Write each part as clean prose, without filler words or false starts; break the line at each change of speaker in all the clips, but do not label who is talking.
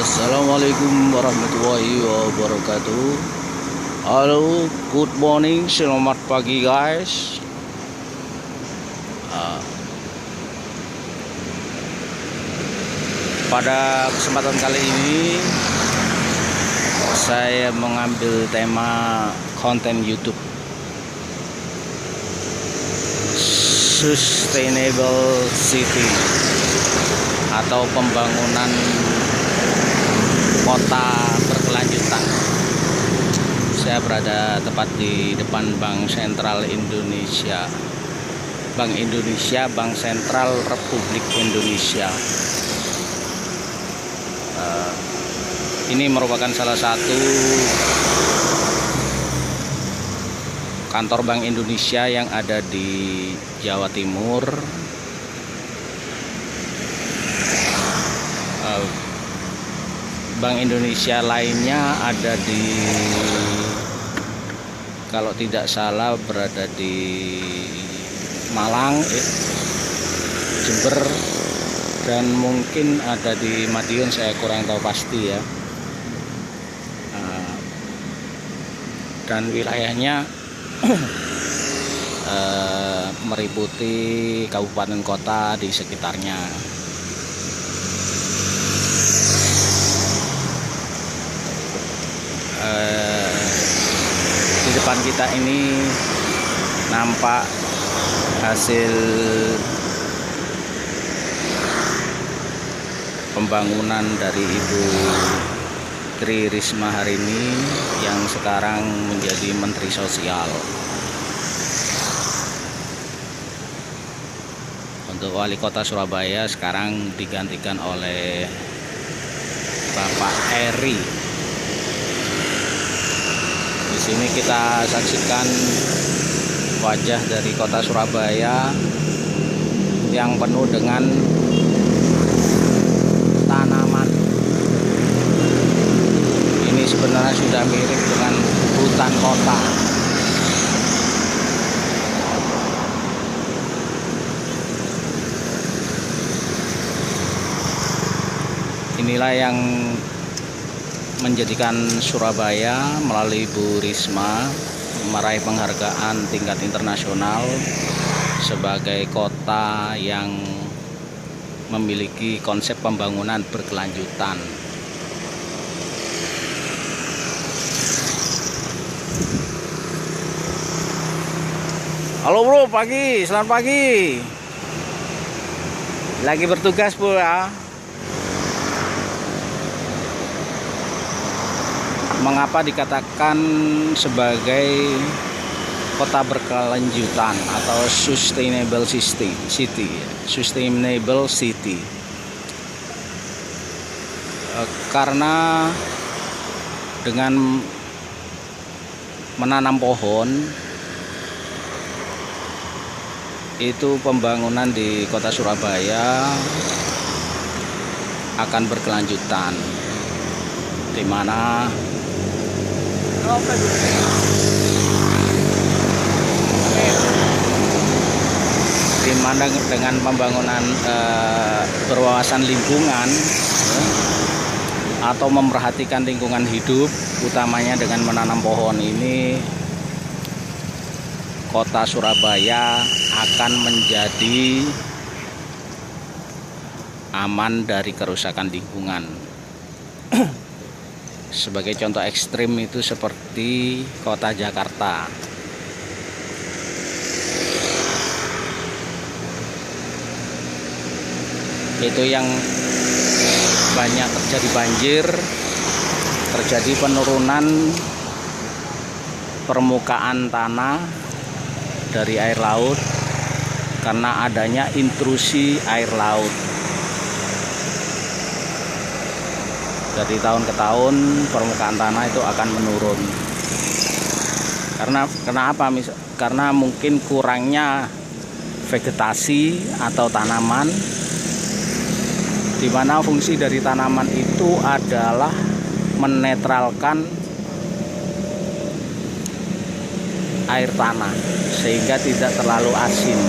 Assalamualaikum warahmatullahi wabarakatuh. Halo, good morning, selamat pagi guys. Pada kesempatan kali ini saya mengambil tema konten YouTube Sustainable City atau pembangunan kota berkelanjutan. Saya berada tepat di depan Bank Sentral Indonesia, Bank Sentral Republik Indonesia. Ini merupakan salah satu kantor Bank Indonesia yang ada di Jawa Timur. Bank Indonesia lainnya ada di, kalau tidak salah berada di Malang, Jember, dan mungkin ada di Madiun, saya kurang tahu pasti ya. Dan wilayahnya meliputi kabupaten kota di sekitarnya. Di depan kita ini nampak hasil pembangunan dari Ibu Tri Risma hari ini yang sekarang menjadi Menteri Sosial. Untuk Wali Kota Surabaya sekarang digantikan oleh Bapak Eri. Di sini kita saksikan wajah dari Kota Surabaya yang penuh dengan tanaman. Ini sebenarnya sudah mirip dengan hutan kota. Inilah yang menjadikan Surabaya melalui Bu Risma meraih penghargaan tingkat internasional sebagai kota yang memiliki konsep pembangunan berkelanjutan. Halo bro, pagi, selamat pagi. Lagi bertugas bro ya. Mengapa dikatakan sebagai kota berkelanjutan atau sustainable city? Sustainable city. Karena dengan menanam pohon itu pembangunan di kota Surabaya akan berkelanjutan, di mana dengan pembangunan berwawasan lingkungan atau memperhatikan lingkungan hidup, utamanya dengan menanam pohon ini, kota Surabaya akan menjadi aman dari kerusakan lingkungan. Sebagai contoh ekstrim itu seperti kota Jakarta. Itu yang banyak terjadi banjir, terjadi penurunan permukaan tanah dari air laut karena adanya intrusi air laut. Dari tahun ke tahun permukaan tanah itu akan menurun. Kenapa? Karena mungkin kurangnya vegetasi atau tanaman, di mana fungsi dari tanaman itu adalah menetralkan air tanah sehingga tidak terlalu asin.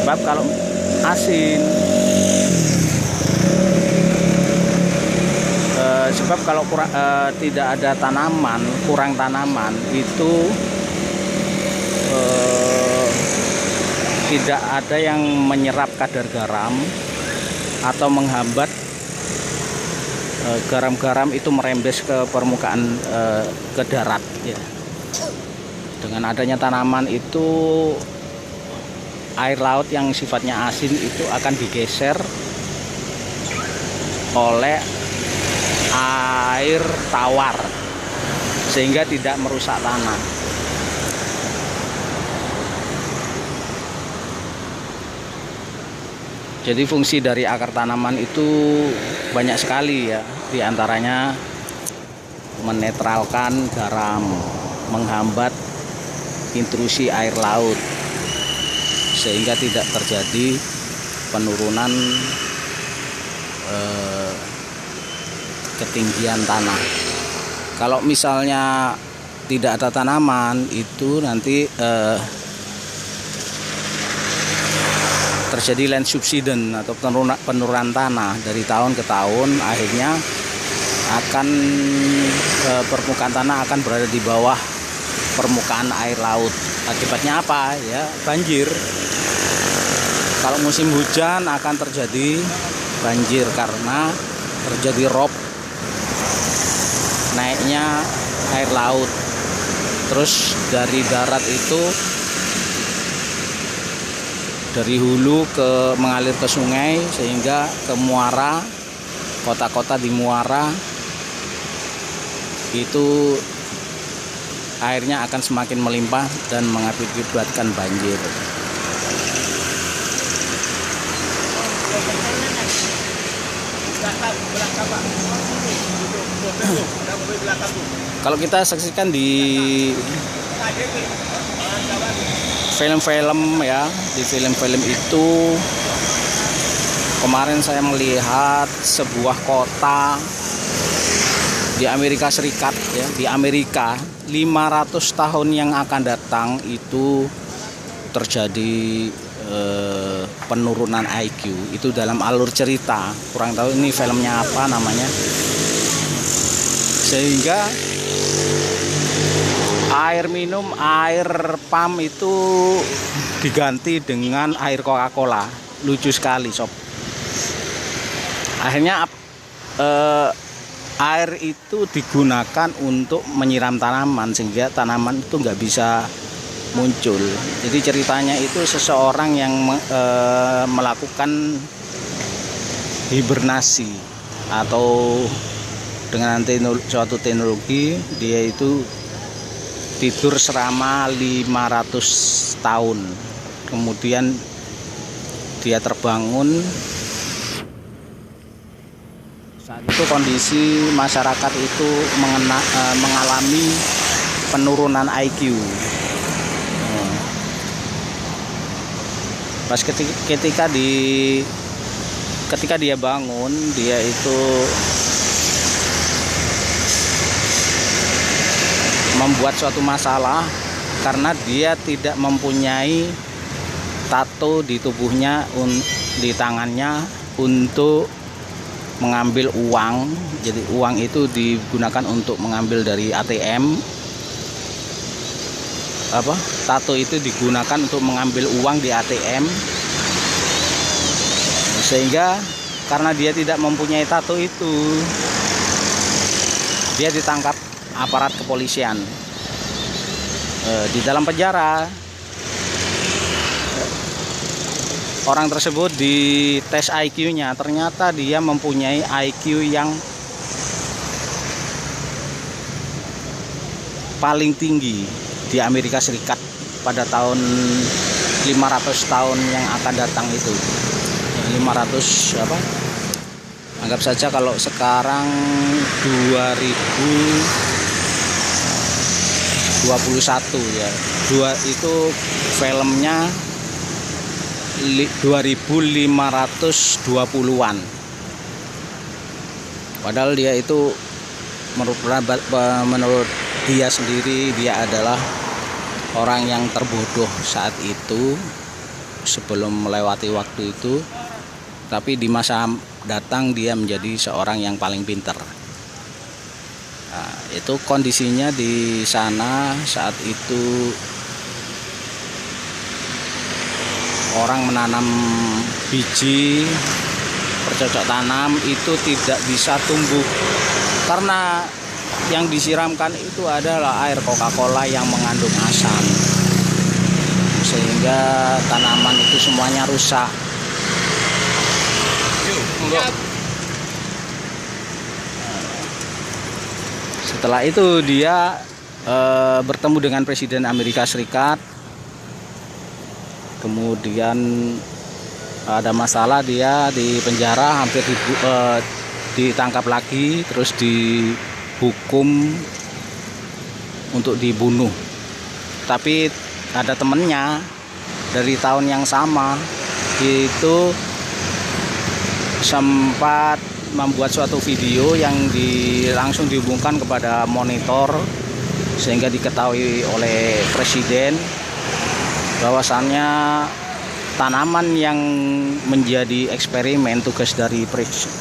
Sebab kalau asin Sebab kalau tidak ada tanaman, kurang tanaman itu tidak ada yang menyerap kadar garam atau menghambat garam-garam itu merembes ke permukaan, ke darat ya. Dengan adanya tanaman itu, air laut yang sifatnya asin itu akan digeser oleh air tawar sehingga tidak merusak tanah. Jadi fungsi dari akar tanaman itu banyak sekali ya. Di antaranya menetralkan garam, menghambat intrusi air laut sehingga tidak terjadi penurunan ketinggian tanah. Kalau misalnya tidak ada tanaman itu nanti terjadi land subsidence atau penurunan tanah dari tahun ke tahun, akhirnya akan permukaan tanah akan berada di bawah permukaan air laut. Akibatnya apa ya? Banjir. Kalau musim hujan akan terjadi banjir karena terjadi rob, naiknya air laut. Terus dari darat itu, dari hulu mengalir ke sungai sehingga ke muara, kota-kota di muara itu airnya akan semakin melimpah dan mengakibatkan banjir. Kalau kita saksikan di film-film ya, di film-film itu kemarin saya melihat sebuah kota di Amerika Serikat ya, di Amerika 500 tahun yang akan datang itu terjadi penurunan IQ. Itu dalam alur cerita, kurang tahu ini filmnya apa namanya. Sehingga air minum, air pam itu diganti dengan air Coca-Cola. Lucu sekali sob. Akhirnya air itu digunakan untuk menyiram tanaman sehingga tanaman itu nggak bisa muncul. Jadi ceritanya itu seseorang yang melakukan hibernasi atau dengan suatu teknologi, dia itu tidur selama 500 tahun. Kemudian dia terbangun. Saat itu kondisi masyarakat itu mengalami penurunan IQ. Pas ketika dia bangun, dia itu membuat suatu masalah karena dia tidak mempunyai tato di tubuhnya, di tangannya untuk mengambil uang. Jadi uang itu digunakan untuk mengambil dari ATM. Tato itu digunakan untuk mengambil uang di ATM. Sehingga karena dia tidak mempunyai tato itu, dia ditangkap aparat kepolisian di dalam penjara. Orang tersebut dites IQ-nya, ternyata dia mempunyai IQ yang paling tinggi di Amerika Serikat pada tahun 500 tahun yang akan datang itu. 500 anggap saja kalau sekarang 2021 ya. Itu filmnya 2520-an. Padahal dia itu menurut dia sendiri, dia adalah orang yang terbodoh saat itu sebelum melewati waktu itu. Tapi di masa datang dia menjadi seorang yang paling pintar. Nah, itu kondisinya di sana saat itu orang menanam biji bercocok tanam itu tidak bisa tumbuh karena yang disiramkan itu adalah air Coca-Cola yang mengandung asam, sehingga tanaman itu semuanya rusak. Setelah itu dia bertemu dengan Presiden Amerika Serikat. Kemudian ada masalah, dia di penjara, hampir ditangkap lagi, terus dihukum untuk dibunuh. Tapi ada temennya dari tahun yang sama itu sempat membuat suatu video yang langsung dihubungkan kepada monitor, sehingga diketahui oleh presiden bahwasannya tanaman yang menjadi eksperimen tugas dari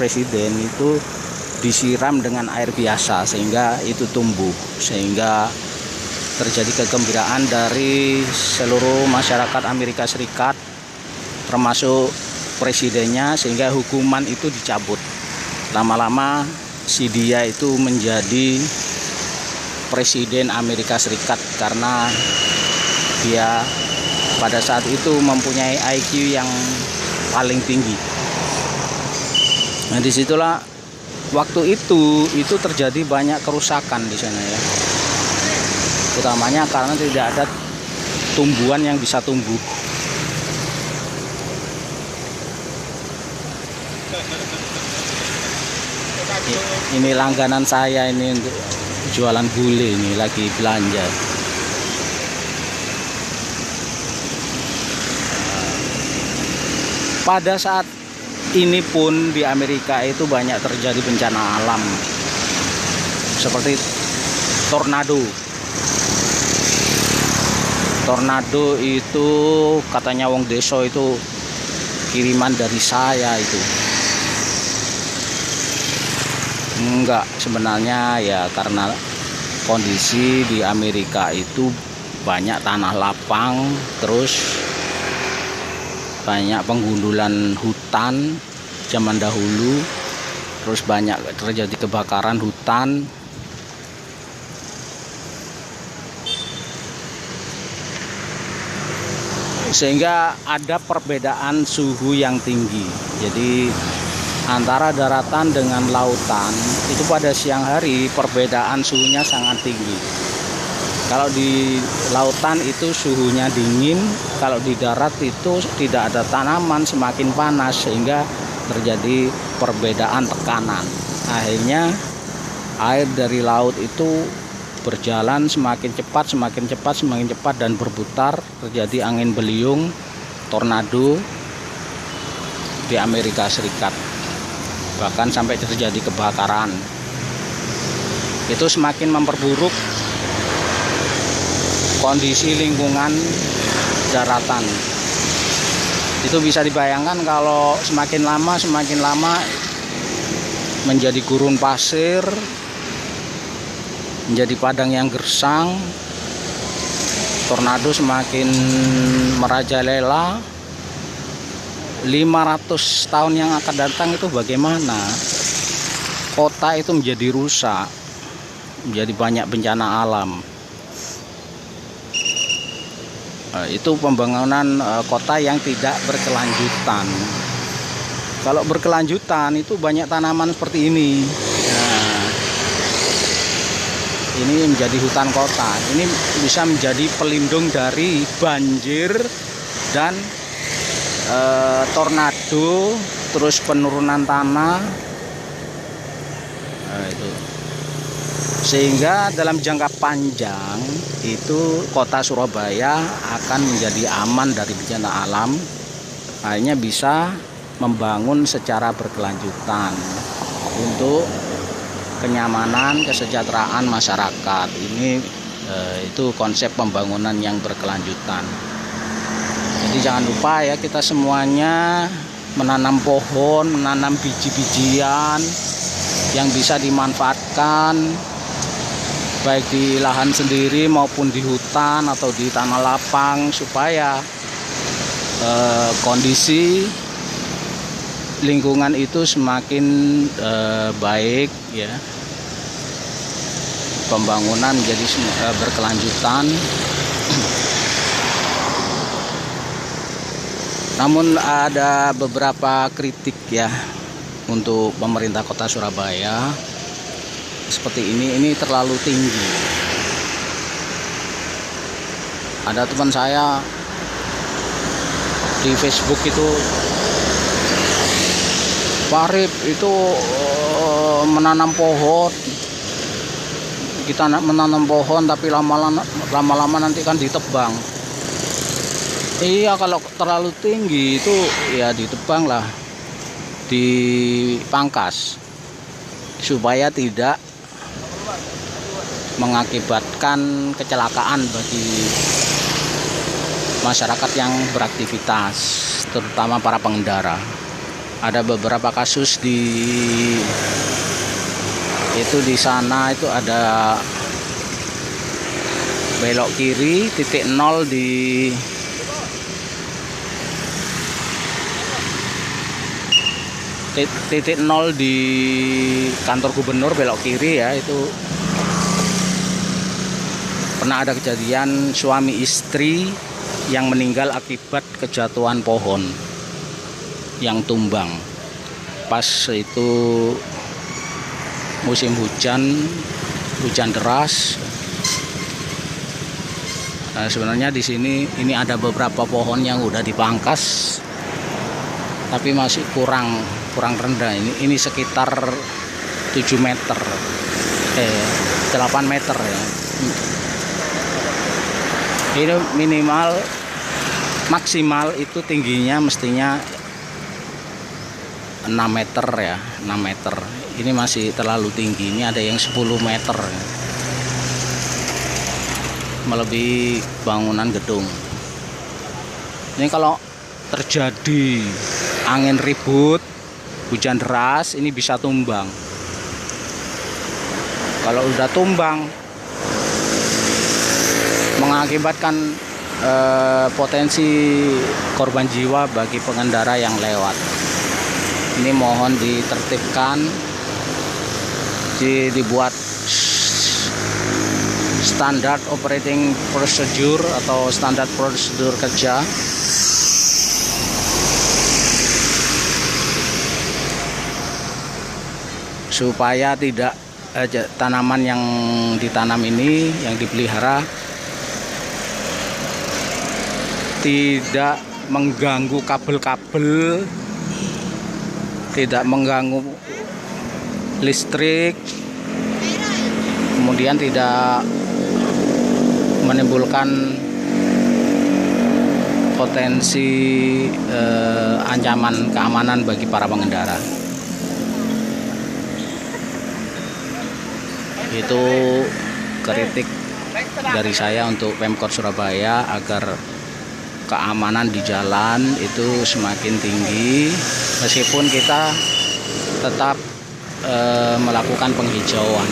presiden itu disiram dengan air biasa sehingga itu tumbuh, sehingga terjadi kegembiraan dari seluruh masyarakat Amerika Serikat termasuk presidennya, sehingga hukuman itu dicabut. Lama-lama si dia itu menjadi presiden Amerika Serikat karena dia pada saat itu mempunyai IQ yang paling tinggi. Nah, disitulah waktu itu terjadi banyak kerusakan di sana ya, utamanya karena tidak ada tumbuhan yang bisa tumbuh. Ini langganan saya ini untuk jualan gulai, ini lagi belanja. Pada saat ini pun di Amerika itu banyak terjadi bencana alam seperti tornado. Tornado itu katanya wong desa itu kiriman dari saya itu. Enggak, sebenarnya ya karena kondisi di Amerika itu banyak tanah lapang, terus banyak penggundulan hutan zaman dahulu, terus banyak terjadi kebakaran hutan. Sehingga ada perbedaan suhu yang tinggi. Jadi antara daratan dengan lautan itu pada siang hari perbedaan suhunya sangat tinggi. Kalau di lautan itu suhunya dingin, kalau di darat itu tidak ada tanaman, semakin panas, sehingga terjadi perbedaan tekanan. Akhirnya air dari laut itu berjalan semakin cepat dan berputar, terjadi angin beliung, tornado di Amerika Serikat. Bahkan sampai terjadi kebakaran. Itu semakin memperburuk kondisi lingkungan daratan. Itu bisa dibayangkan kalau semakin lama menjadi gurun pasir, menjadi padang yang gersang, tornado semakin merajalela. 500 tahun yang akan datang itu bagaimana? Kota itu menjadi rusak, menjadi banyak bencana alam. Itu pembangunan kota yang tidak berkelanjutan. Kalau berkelanjutan itu banyak tanaman seperti ini. Nah, ini menjadi hutan kota. Ini bisa menjadi pelindung dari banjir dan tornado, terus penurunan tanah. Nah, itu. Sehingga dalam jangka panjang itu kota Surabaya akan menjadi aman dari bencana alam, hanya bisa membangun secara berkelanjutan untuk kenyamanan, kesejahteraan masyarakat. Ini itu konsep pembangunan yang berkelanjutan. Jadi jangan lupa ya, kita semuanya menanam pohon, menanam biji-bijian yang bisa dimanfaatkan baik di lahan sendiri maupun di hutan atau di tanah lapang, supaya kondisi lingkungan itu semakin baik ya, pembangunan jadi berkelanjutan. Namun ada beberapa kritik ya untuk pemerintah Kota Surabaya, seperti ini terlalu tinggi. Ada teman saya di Facebook itu, Pak Arif itu menanam pohon, kita menanam pohon tapi lama-lama nanti kan ditebang. Iya, kalau terlalu tinggi itu ya ditebang lah, dipangkas supaya tidak mengakibatkan kecelakaan bagi masyarakat yang beraktivitas, terutama para pengendara. Ada beberapa kasus di sana itu ada belok kiri titik nol di titik nol di kantor gubernur, belok kiri ya, itu pernah ada kejadian suami istri yang meninggal akibat kejatuhan pohon yang tumbang pas itu musim hujan deras. Nah, sebenarnya di sini ini ada beberapa pohon yang udah dipangkas tapi masih kurang rendah. Ini sekitar 7 meter 8 meter ya. Ini maksimal itu tingginya mestinya 6 meter ya, 6 meter. Ini masih terlalu tinggi. Ini ada yang 10 meter ya, melebihi bangunan gedung. Ini kalau terjadi angin ribut, hujan deras, ini bisa tumbang. Kalau udah tumbang mengakibatkan potensi korban jiwa bagi pengendara yang lewat. Ini mohon ditertibkan, dibuat standar operating procedure atau standar prosedur kerja supaya tidak tanaman yang ditanam ini, yang dipelihara, tidak mengganggu kabel-kabel, tidak mengganggu listrik, kemudian tidak menimbulkan potensi ancaman keamanan bagi para pengendara. Itu kritik dari saya untuk Pemkot Surabaya agar keamanan di jalan itu semakin tinggi, meskipun kita tetap melakukan penghijauan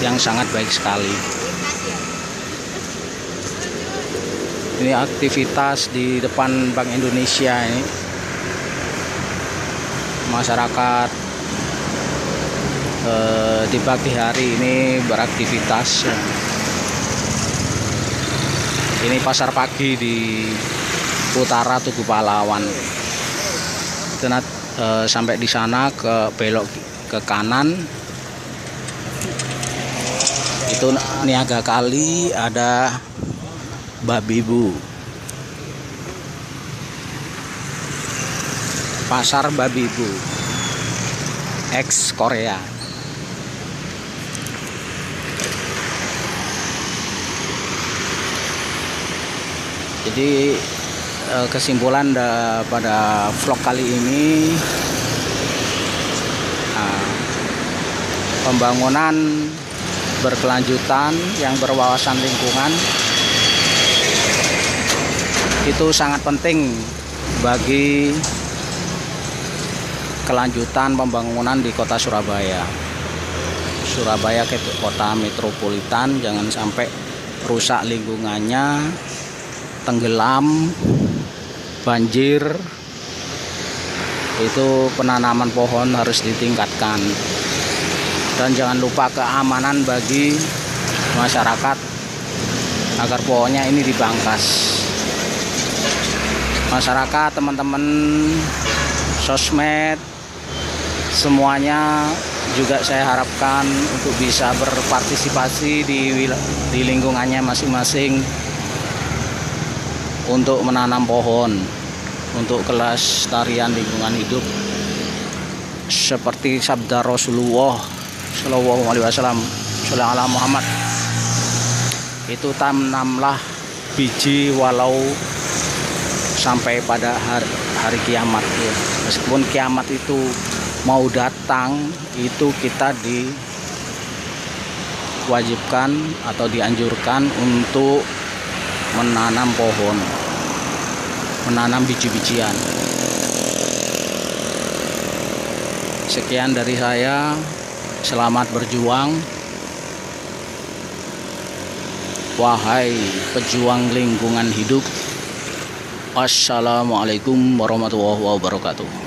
yang sangat baik sekali. Ini aktivitas di depan Bank Indonesia ini, masyarakat di pagi hari ini beraktivitas. Ini pasar pagi di utara Tugu Pahlawan. Sampai di sana belok ke kanan itu niaga kali, ada babi bu, pasar babi bu ex Korea. Jadi kesimpulan pada vlog kali ini, pembangunan berkelanjutan yang berwawasan lingkungan itu sangat penting bagi kelanjutan pembangunan di Kota Surabaya. Surabaya ke kota metropolitan, jangan sampai rusak lingkungannya, tenggelam, banjir. Itu penanaman pohon harus ditingkatkan, dan jangan lupa keamanan bagi masyarakat agar pohonnya ini dipangkas. Masyarakat, teman-teman sosmed, semuanya juga saya harapkan untuk bisa berpartisipasi di lingkungannya masing-masing untuk menanam pohon untuk kelestarian lingkungan hidup, seperti sabda Rasulullah Shallallahu Alaihi Wasallam, Shallallahu Muhammad, itu tanamlah biji walau sampai pada hari kiamat ya. Meskipun kiamat itu mau datang, itu kita diwajibkan atau dianjurkan untuk menanam pohon, menanam biji-bijian. Sekian dari saya, selamat berjuang wahai pejuang lingkungan hidup. Assalamualaikum warahmatullahi wabarakatuh.